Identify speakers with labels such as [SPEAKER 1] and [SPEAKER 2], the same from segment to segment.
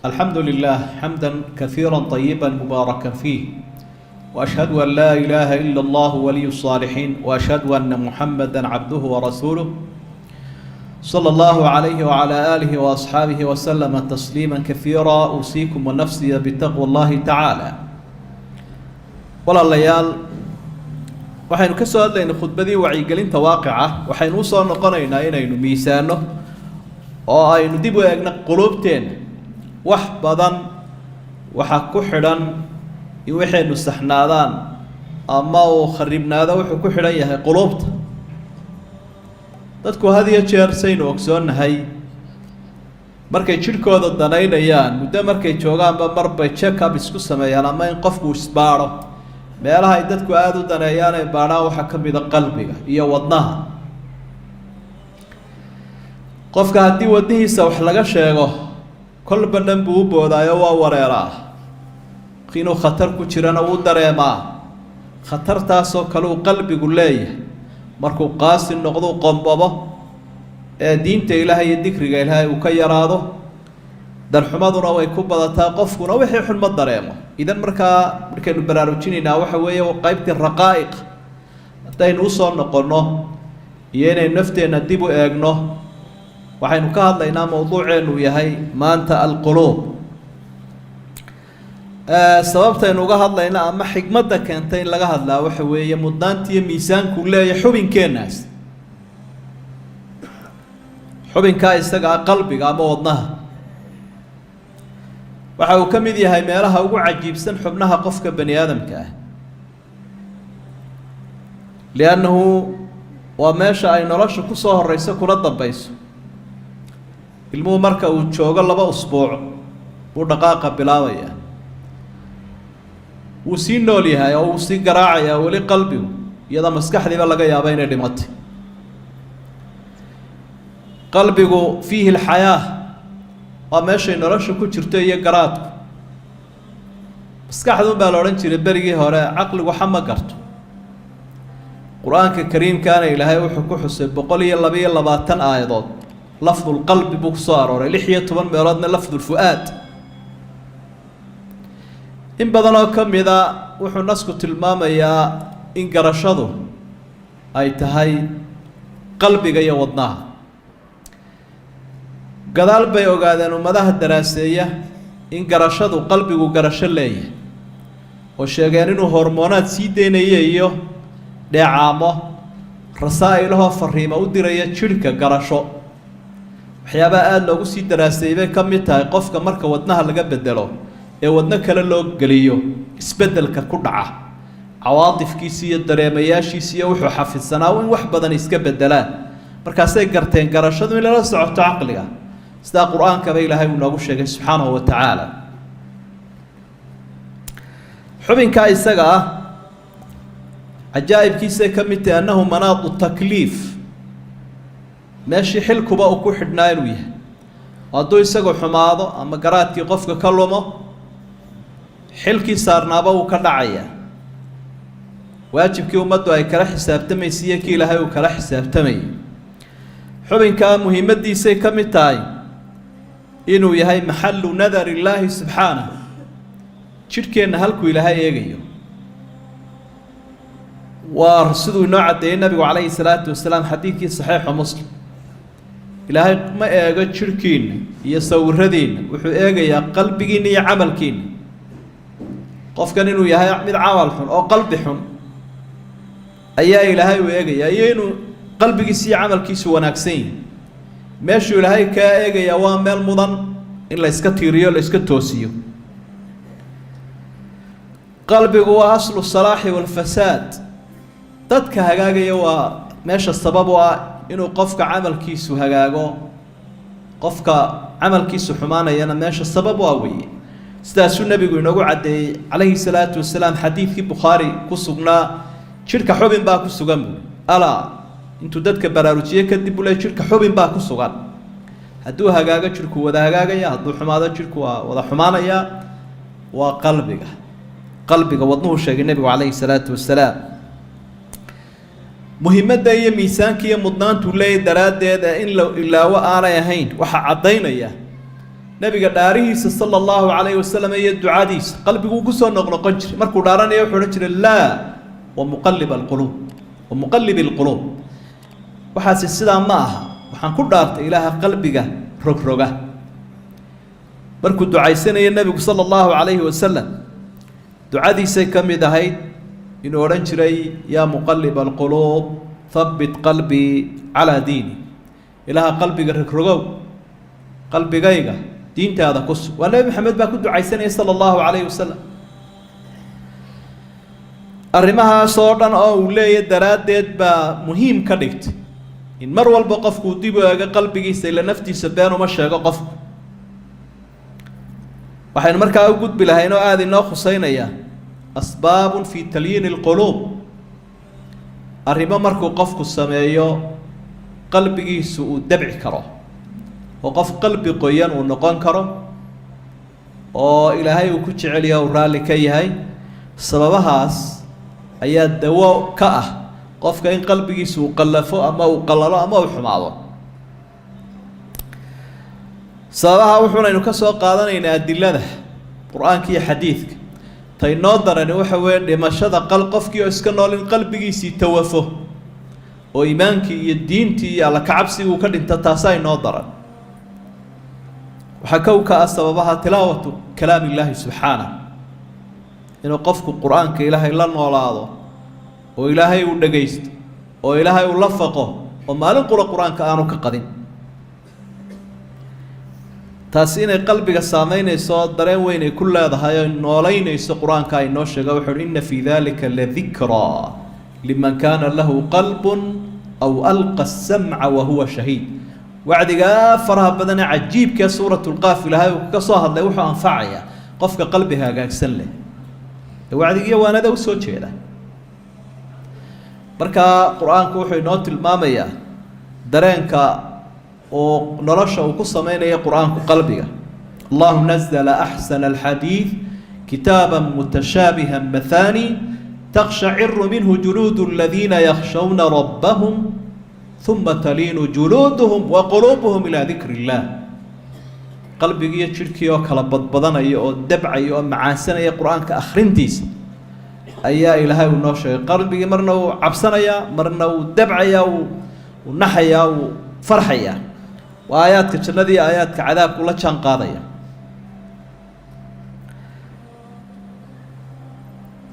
[SPEAKER 1] الحمد لله حمدا كثيرا طيبا مباركا فيه، وأشهد أن لا إله إلا الله ولي الصالحين، وأشهد أن محمدا عبده ورسوله صلى الله عليه وعلى آله وأصحابه وسلم تسليما كثيرا. أوصيكم ونفسي بتقوى الله تعالى. walaalyaal waxaynu ka soo hadlaynay khudbadii wacyigelinta waaqica, waxaynu u soo noqonaynaa inaynu miisaano oo aynu dib u eegno quluubteena. wax badan waxa ku xidhan in waxaynu saxnaadaan ama uu kharibnaado wuxuu ku xidhan yahay quluubta. dadku had iyo jeer saynu ogsoonnahay markay jidhkooda danaynayaan muddo markay joogaanba marbay check-up isku sameeyaan ama in qofku isbaadho. meelaha ay dadku aada u daneeyaan ay baadhaan waxaa ka mid a qalbiga iyo wadnaha. qofka haddii wadnihiisa wax laga sheego kolba dhan buu u boodaayo waa wareeraa, inuu khatar ku jirana wuu dareemaa. khatartaasoo kale uu qalbigu leeyahay markuu qaasi noqdo qombabo ee diinta ilaahay iyo dikriga ilaahay uu ka yaraado, darxumaduna way ku badataa, qofkuna wixii xun ma dareemo. idan markaynu baraarujinaynaa waxa weeye qaybtii raqaa'iq haddaynu usoo noqonno iyo inaynu nafteenna dib u eegno. waxaynu ka hadlaynaa mowduuceenu yahay maanta alquluub. sababtaynu uga hadlayna ama xikmadda keentay in laga hadlaa waxa weeye mudnaanta iyo miisaanku leeyahay xubinkeenaas. xubinkaa isaga ah qalbiga ama wadnaha waxa uu ka mid yahay meelaha ugu cajiibsan xubnaha qofka bani aadamka ah, liannahu waa meesha ay nolosha kusoo horeyso kuna dambayso. ilmuhu marka uu joogo 2 usbuuc buu dhaqaaqa bilaabayaa, wuu sii nool yahay oo wuu sii garaacayaa weli qalbigu, iyadoo maskaxdiiba laga yaabo inay dhimatay. qalbigu fiihi alxayaa, waa meeshay nolosha ku jirto iyo garaadku. maskaxdun baa la odhan jiray berigii hore caqligu xama garto. qur-aanka kariimkaana ilaahay wuxuu ku xusay 122 aayadood lafdulqalbi buu ku soo arooray, 16 meeloodna lafdulfu-aad. in badan oo ka mida wuxuu nasku tilmaamayaa in garashadu ay tahay qalbiga iyo wadnaha. gadaal bay ogaadeen ummadaha daraaseeya in garashadu qalbigu garasho leeyahay, oo sheegeen inuu hormoonaad sii deynayo iyo dheecaamo rasaa'ilahoo fariimo u diraya jidhka garasho. waxyaabaha aada loogu sii daraaseeyey bay ka mid tahay qofka marka wadnaha laga bedelo ee wadno kale loo geliyo isbeddelka ku dhaca, cawaatifkiisi iyo dareemayaashiisi iyo wuxuu xafidsanaa in wax badan iska bedelaan. markaasay garteen garashadu in lala socoto caqliga, sidaa qur-aankaba ilaahay uu noogu sheegay subxaanahu wa tacaala. xubinkaa isaga ah cajaa'ibkiisay ka mid tahay annahu manaadu takliif, meeshii xilkuba uu ku xidhnaa inuu yahay. hadduu isagu xumaado ama garaadkii qofka ka lumo, xilkii saarnaaba uu ka dhacayaa. waajibkii ummaddu ay kala xisaabtamaysa iyo kii ilaahay uu kala xisaabtamayay. xubinkaa muhiimadiisay ka mid tahay inuu yahay maxallu nadar illaahi subxaanahu, jidhkeenna halkuu ilaahay eegayo. waa siduu inoo caddeeyey nabigu calayhi salaatu wasalaam xadiidkii saxiixu muslim. ilaahay ma eego jidhkiinna iyo sawiradiinna, wuxuu eegayaa qalbigiinna iyo camalkiinna. qofkan inuu yahay mid camal xun oo qalbi xun ayaa ilaahay uu eegayaa, iyo inuu qalbigiisa iyo camalkiisu wanaagsan yihi. meeshuu ilaahay kaa eegayaa waa meel mudan in la yska tiiriyo, la yska toosiyo. qalbigu waa aslu salaaxi walfasaad. dadka hagaagaya waa meesha sabab u ah inuu qofka camalkiisu hagaago, qofka camalkiisu xumaanayana meesha sabab u ah weeye. sidaasuu nebigu inoogu caddeeyey calayhi salaatu wasalaam xadiidkii bukhaari ku sugnaa. jidhka xubin baa ku sugan buui, alaa intuu dadka baraarujiye kadib buu le jidhka xubin baa ku sugan. hadduu hagaago jidhku wada hagaagaya, hadduu xumaado jidhku waa wada xumaanaya. waa qalbiga wadnuhu sheegay nebigu calayhi salaatu wasalaam. muhiimadda iyo miisaanka iyo mudnaantu leeyahay daraaddeed in la ilaawo aanay ahayn waxaa caddaynaya nabiga dhaarihiisa sala allahu calayhi wasalam iyo ducadiisa qalbiguu ku soo noqnoqon jiray markuu dhaaranayo wuxuu odhan jiray laa wa muqallib alquluub wa muqallibi alquluub waxaasi sidaa ma aha waxaan ku dhaartay ilaaha qalbiga rogroga markuu ducaysanaya nabigu sala allahu calayhi wasalam ducadiisay ka mid ahayd inuu odhan jiray yaa muqallib alquluub habbit qalbii calaa diini ilaaha qalbiga rogrogow qalbigayga diintaada ku sug waa nebi maxamed baa ku ducaysanaya sala allahu calayhi wasalam arrimahaas oo dhan oo uu leeyahy daraaddeed baa muhiim ka dhigtay in mar walba qofkuu dib u eego qalbigiisa ila naftiisa been uma sheego qofku waxaynu markaa u gudbi lahayn oo aada inoo khuseynaya asbaabun fi talyiini alquluub arrimo markuu qofku sameeyo qalbigiisu uu dabci karo oo qof qalbi qoyan uu noqon karo oo ilaahay uu ku jecel yahay uu raalli ka yahay sababahaas ayaa dawo ka ah qofka in qalbigiisu uu qallafo ama uu qallalo ama uu xumaado sababaha wuxuunaynu ka soo qaadanaynaa adilada qur-aanka iyo xadiidka tay noo darani waxa weeye dhimashada qofkii oo iska nool in qalbigiisii tawafo oo iimaankii iyo diintii iyo alla kacabsiguu ka dhinta taasaa inoo daran waxaa kow ka ah sababaha tilaawatu kalaam illaahi subxaanah inuu qofku qur-aanka ilaahay la noolaado oo ilaahay uu dhagaysto oo ilaahay uu la faqo oo maalin qura qur-aanka aanu ka qadin taasi inay qalbiga saameynayso dareen weyn ay ku leedahay oo noolaynayso qur-aanka ay noo sheega wuxuu uhi inna fii dalika ladikraa liman kaana lahu qalbun aw alqa asamca wa huwa shahiid wacdigaa faraha badane cajiibkee suuratu lqaaf ilaahay uu ka soo hadlay wuxuu anfacayaa qofka qalbiga hagaagsan leh ee wacdigiiyo waanada usoo jeeda markaa qur-aanku wuxuu inoo tilmaamayaa dareenka oo nolosha uu ku sameynaya qur-aanku qalbiga allahu nazla axsana alxadiid kitaaban mutashaabihan mathani taqshaciru minhu juluudu aladiina yakshawna rabbahum uma taliinu juluuduhum wa quluubuhum ilaa dikri illah qalbigiiyo jidhkii oo kala badbadanaya oo dabcaya oo macaansanaya qur-aanka akhrintiisa ayaa ilaahay uu noo sheegay qalbigii marna uu cabsanayaa marna uu dabcayaa uu naxayaa uu farxayaa waa aayaadka jannada iyo aayaadka cadaabku la jaan qaadaya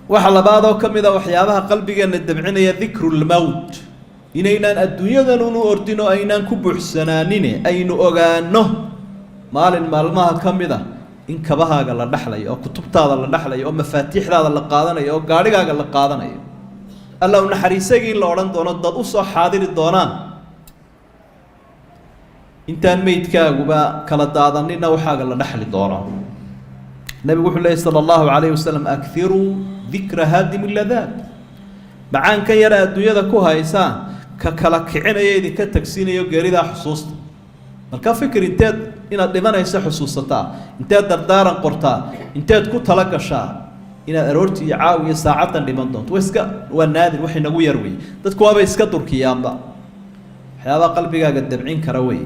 [SPEAKER 1] waxa labaad oo ka mid a waxyaabaha qalbigeenna dabcinaya dikru lmowt inaynaan adduunyadan unu ordin oo aynaan ku buuxsanaanine aynu ogaano maalin maalmaha ka mid a in kabahaaga la dhexlayo oo kutubtaada la dhexlayo oo mafaatiixdaada la qaadanayo oo gaadhigaaga la qaadanayo alla u naxariisagii in la odhan doono dad u soo xaadiri doonaan intaan meydkaaguba kala daadanina waxaaga la dhexli doono nabigu wuxuu leeyay sala allahu calayhi wasalam akiruu dikra haadimi ladaad macaankan yara adduunyada ku haysaan ka kala kicinaya idinka tagsiinayo geeridaa xusuusta marka fikir inteed inaad dhimanayso xusuusataa inteed dardaaran qortaa inteed ku tala gashaa inaad aroortii iyo caawi iyo saacaddan dhiman doonto waa naadir wax inagu yar wey dadku waabay iska durkiyaanba waxyaabaha qalbigaaga dabcin kara wey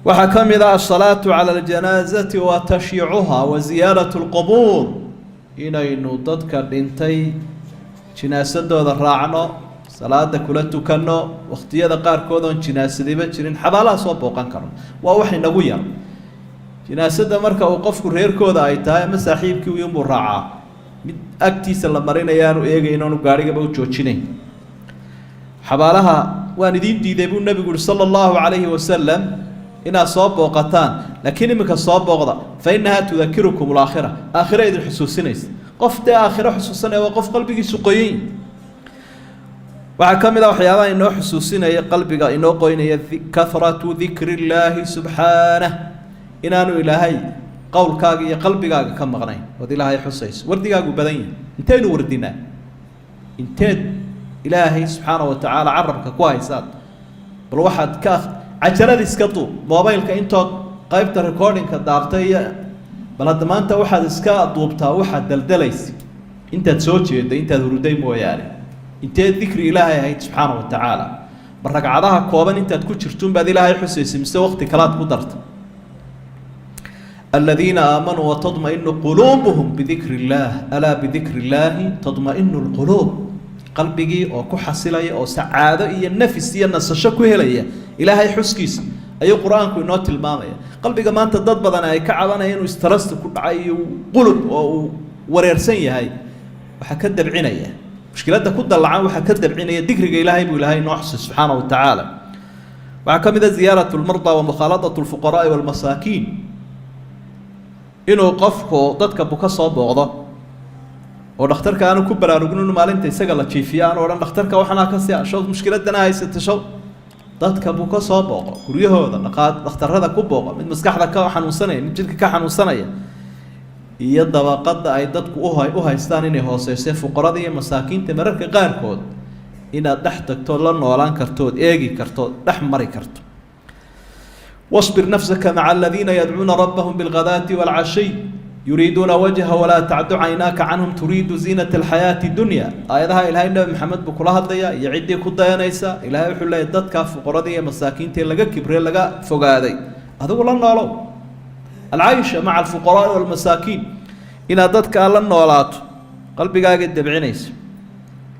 [SPEAKER 1] waxaa ka mid ah asalaatu cala aljanaazati wa tashyiicuhaa wa ziyaaratu lqubuur inaynu dadka dhintay jinaasadooda raacno salaada kula tukanno wakhtiyada qaarkood oon jinaasadiba jirin xabaalaha soo booqan karno waa wax inagu yar jinaasada marka uu qofku reerkooda ay tahay ama saaxiibkii uyunbuu raacaa mid agtiisa la marinaya aanu eegayn oonu gaarhigaba u joojinayn xabaalaha waan idiin diiday buu nabigu yihi sala allahu calayhi wasalam inaad soo booqataan laakiin iminka soo booqda fa innahaa tudakirukum alaakhira aakhira idin xusuusinaysa qof dee aakhiro xusuusanaya waa qof qalbigiisu qoyan waxaa ka mid ah waxyaabaha inoo xusuusinaya qalbiga inoo qoynaya kahratu dikri illaahi subxaanah inaanu ilaahay qowlkaaga iyo qalbigaaga ka maqnayn ood ilaahay xusayso wardigaagu badan yahay intaynu wardinaa inteed ilaahay subxaana wa tacaala carabka ku haysaad bal waxaad ka cajalada iska duub mobaylka intood qaybta recordingka daartay iyo bal hadda maanta waxaad iska duubtaa waxaad daldalaysa intaad soo jeeday intaad huruday mooyaane inteed dikri ilaahay ahayd subxaana wa tacaala ma ragcadaha kooban intaad ku jirtuun baad ilaahay xusaysay mise waqti kalaad ku darta الذين آمنوا وتطمئن قلوبهم بذكر الله ألا بذكر الله تطمئن القلوب قلبي أو كحصلي أو سعادة إيه النفس إيه النصشة كهلية إلهي حسكيس أي قرآن كنوت المامية قلبي ما أنت ضد بدنا أي كعبنا إنه استرست كل عي وقلب وريرسية هاي وحكدب عناية مشكلتها كد العام وحكدب عناية ذكر إلهي بإلهي نحس سبحانه وتعالى وعكم إذا زيارة المرضى ومخالطة الفقراء والمساكين إنه قفكو ضدك بكسر بوضة ودخترك أنا كبر أرجون مالنتي سجل تشيفيان ولا دخترك وحنا كسيا شو مشكلتنا هاي ست شو ضدك بكسر بوضة كوريه هذا نقاد دختر هذا كبوضة من مسكح ذا كحن وسنة نجدك كحن وسنة يدوا قد أي ضدك أوهاي استاني هو سيف فقراء دي مساكين تمرك غير كود إن دحتك تولن ولان كرتود إيجي كرتود دحمري كرتود واصبر نفسك مع الذين يدعون ربهم بالغداة والعشي يريدون وجهه ولا تعد عيناك عنهم تريد زينة الحياة الدنيا أيضا إلهي النبي محمد بكلها الضياء يعدي كدايا نيسا إلهي وحلا يددك فقردية مساكين تلقى كبري لقى فقادي هذا قول الله لو العيش مع الفقراء والمساكين إن ددك لنا ولات قلبي قاعد دبعينيس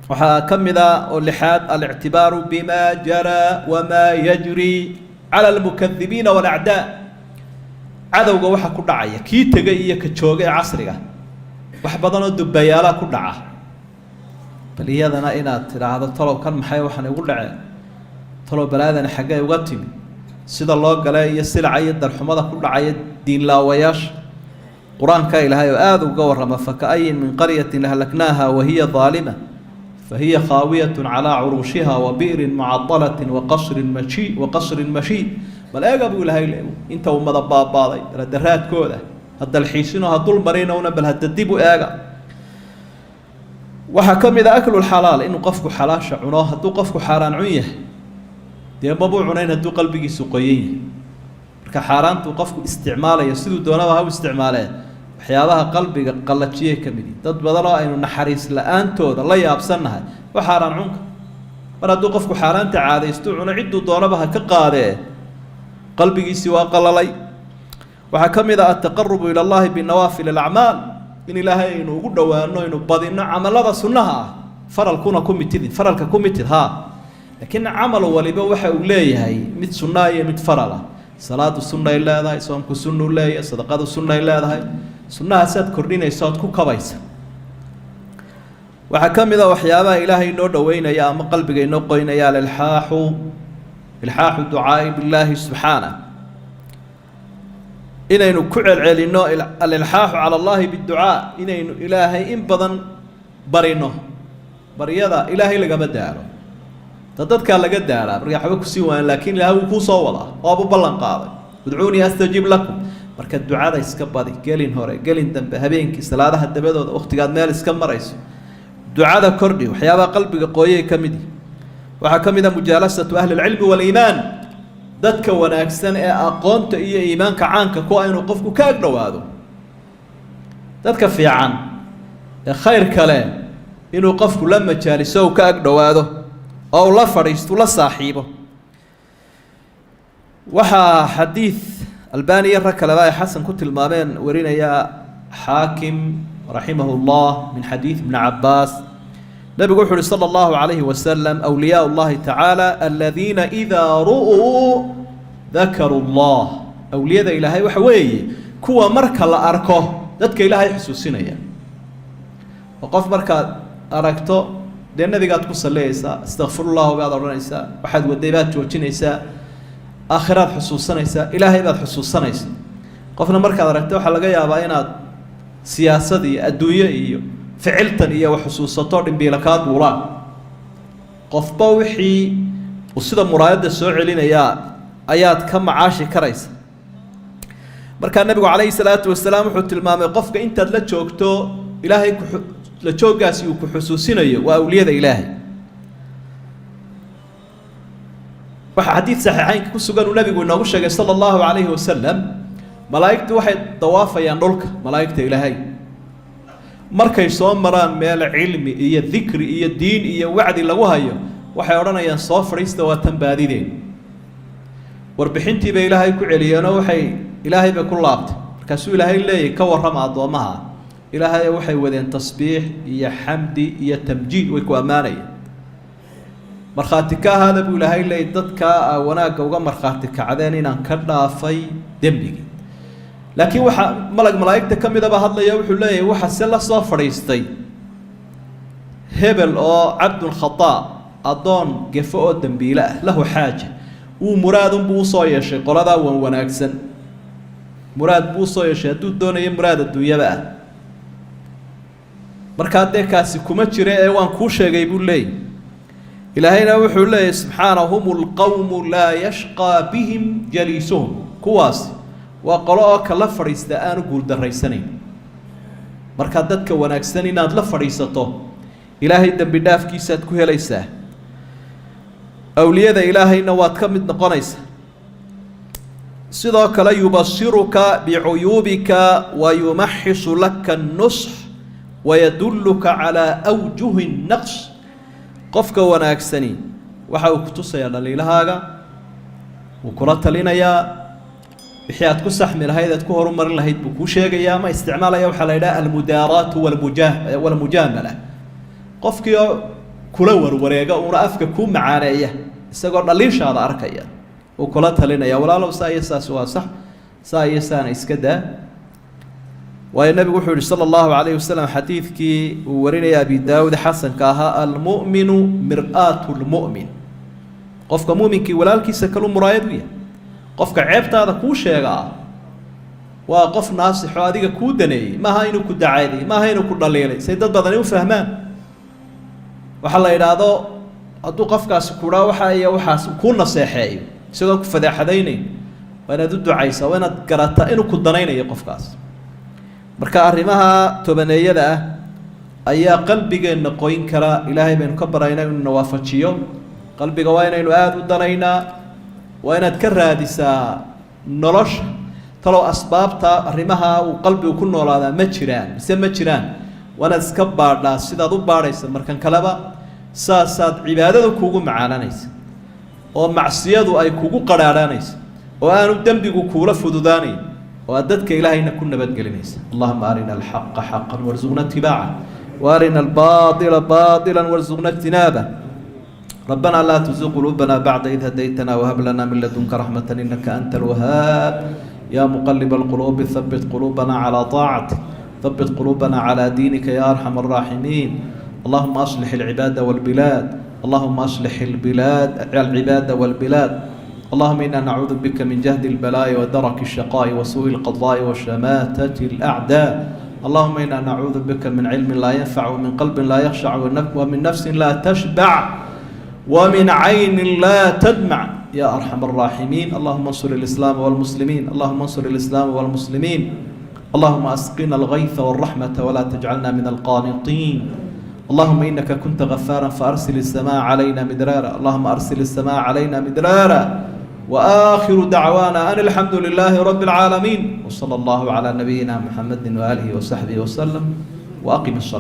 [SPEAKER 1] وحكم ذا اللحاد الاعتبار بما جرى وما يجري على المكذبين والأعداء عدو جوحة كدعية كي تجيء كتشوجة عصرية وحبضنا الدبيالة كدعة بل هذا أنا إنا ترى هذا طلب كان محيي وحنا يقول لعه طلب بلادنا حاجة يقتمي سيد الله قال يسير عيد الحمضة كل عيد دين لا وياش قرآن كايل هاي آذ وجورها فكأي من قرية أهلكناها وهي ظالمة فهي خاوية على عروشها وبئر معطلة وقصر مشيد بل ايغا بقول هاي انت ومدا باباday radaraadkooda hadda alxiisino hadul mareenawna bal hadda dib u eega waxa kamida aklu halal inuu qofku xalaasha cuno haduu qofku xaraan cun yahay dee babu cunayn haduu qalbigiisu qoyay marka xaraantu qofku isticmaalayo sidoo doonaba ha u isticmaalee waxyaabaha qalbiga qalajiye kamid dad badan oo aynu naxariis la'aantooda la yaabsanahay waxa xaraan cunka mar haduu qofku xaraanta caadaysto cuno ciduu doonaba ha ka qaadee قلبي سوى قللي وحكم إذا التقرب إلى الله بالنوافل الأعمال إن إلهي إنه قد وأنه إنه بدينا عمل هذا سنها فرل كنا كوميتين فرل كوميتين ها لكن عمل ولي بوحي وليه هاي مت سنة مت فرلا صلاة السنة إلا هذا صوم كسنة إلا صدقات السنة إلا هذا سنة سات كردين يسات كوكبايس وحكم إذا وحيابا إلهي إنه دوينا يا أم قلبك إنه قينا يا إلحاح الدعاء بالله سبحانه إنه كعل علينا الإلحاح على الله بالدعاء إنه إلهي إن بدن برينه بريضة إلهي لقى بداره تددك لقى داره بريح بك سوان لكن له كوصا ولا أبو بلن قاضي ادعوني أستجيب لكم بركة الدعاء ده يسكبادي قالين هوري قالين دنبه هبينك سلاده الدبادو أختي قاد مال يسكب مريس دعاء ده كردي وحيابا قلبك قوية كمدي وحكم إذا مجالسة أهل العلم والإيمان ذاتك وناكسن أقونت إيه إيمانك عنك كو أين وقفك كأجنو هذا ذاتك في عن خير كلام إنه وقفك لما تجالسه كأجنو هذا أو لا فريست ولا صاحبه وحا حديث الباني يرك لباي حسن كنت المامين ورينا يا حاكم رحمه الله من حديث ابن عباس نبي يقول صلى الله عليه وسلم أولياء الله تعالى الذين إذا رؤوا ذكروا الله أولياء إلهي وحوي كوا مركا لا أركه ذاتك إلهي حسوسين يعني وقف مركا أركته لأن النبي قال تقص ليسا استغفر الله وقال رنيسا وحد وديبات جوتشينيسا آخرات حسوسانيسا إلهي بعد حسوسانيسا قفنا مركا أركته وحلقا يا باينات سياسة دي الدوية فعلتن إياه وحسوساتور بيلكات ولا قفبا وحي وسيدا مرايدة سوعلين آيات كم عاشي كريس مركا النبي عليه الصلاة والسلام وحوت المامي قفك انت لا جوجتو إلهي لا جوجاسي وكحسوسين وأولياء إلهي وحديث صحيحين كسوغان النبي قلنا وشك صلى الله عليه وسلم ملائكة واحد طوافة ينولك ملائكة إلهي markay soo maraan meel cilmi iyo dhikri iyo diin iyo wacdi lagu hayo waxay oranayaan soo fariista waa tan baadideen warbixintii bay ilaahay ku celiyeen oo waxay ilaahay ba ku laabtay markaasuu ilaahay leeyahy ka warrama addoomaha ilaahay waxay wadeen tasbiix iyo xamdi iyo tamjiid way ku ammaanayeen markhaati ka ahaada buu ilaahay leeyay dadkaa wanaagga uga markhaati kacdeen inaan ka dhaafay dembigii laakiin waxaa malaa'igta ka midaba hadlaya wuxuu leeyahay waxa se la soo fadhiistay hebel oo cabdun khataa addoon gefo oo dembiile ah lahu xaaja wuu muraadunbuu usoo yeeshay qoladaa wan wanaagsan muraad buu usoo yeeshay hadduu doonayo muraad adduunyaba ah markaa dee kaasi kuma jira ee waan kuu sheegay buu leeyay ilaahayna wuxuu leeyahy subxaana hum lqawmu laa yashqaa bihim jaliisuhum kuwaasi waa qolo oo kala fadhiista aanu guuldarraysanayn markaa dadka wanaagsan inaad la fadhiisato ilaahay dembi dhaafkiisaad ku helaysaa awliyada ilaahayna waad ka mid noqonaysaa sidoo kale yubasiruka bicuyuubika wa yumaxisu laka nusx wayadulluka calaa awjuhi naqs qofka wanaagsani waxa uu ku tusayaa dhaliilahaaga wuu kula talinayaa wixii aad ku saxmi lahayd aad ku horumarin lahayd buu kuu sheegayaa ma isticmaalaya waxaa la yidhaha almudaaraatu walmujaamala qofkii oo kula warwareega uuna afka kuu macaaneeya isagoo dhaliishaada arkaya uu kula talinaya walaalow saa iyo saas waa sax saa iyo saana iska daa waayo nabigu wuxuu yihi sala allahu calayhi wasalam xadiidkii uu warinaya abi daawud xasanka ahaa almu'minu mir'aatu lmu'min qofka mu'minkii walaalkiisa kalu muraayad u yahay qofka ceebtaada kuu sheegaa waa qof naasixo adiga kuu daneeyey maaha inuu ku dacayday maaha inuu ku dhaliilay say dad badani u fahmaan waxaa la yidhaahdo hadduu qofkaasi kuhaa waxa iyo waxaas kuu naseexeeyo isagoon ku fadeexadaynayn waa inaad u ducaysaa waa inaad garataa inuu ku danaynayo qofkaas marka arrimaha tobaneeyada ah ayaa qalbigeenna qoyn kara ilaahay baynu ka baraynaa inuu nawaafajiyo qalbiga waa inaynu aada u danaynaa waa inaad ka raadisaa nolosha talow asbaabta arrimaha uu qalbigu ku noolaadaa ma jiraan mise ma jiraan waa inaad iska baadhaa sidaad u baadhaysa markan kaleba saasaad cibaadada kuugu macaananaysa oo macsiyadu ay kugu qadhaadhaanaysa oo aanu dembigu kuula fududaanayn oo aad dadka ilaahayna ku nabadgelinaysa allahuma arina alxaqa xaqan warzuqna itibaaca waarina albaaila baila warzuqna ijtinaaba ربنا لا تزغ قلوبنا بعد إذ هديتنا وهب لنا من لدنك رحمة إنك أنت الوهاب يا مقلب القلوب ثبت قلوبنا على طاعتك ثبت قلوبنا على دينك يا أرحم الراحمين اللهم أصلح العباد والبلاد اللهم أصلح العباد والبلاد اللهم إنا نعوذ بك من جهد البلاء ودرك الشقاء وسوء القضاء وشماتة الأعداء اللهم إنا نعوذ بك من علم لا ينفع ومن قلب لا يخشع ومن نفس لا تشبع ومن عين لا تدمع يا أرحم الراحمين اللهم انصر الإسلام والمسلمين اللهم انصر الإسلام والمسلمين اللهم أسقنا الغيث والرحمة ولا تجعلنا من القانطين اللهم إنك كنت غفارا فأرسل السماء علينا مدرارا اللهم أرسل السماء علينا مدرارا وآخر دعوانا أن الحمد لله رب العالمين وصلى الله على نبينا محمد وآله وصحبه وسلم وأقم الصلاة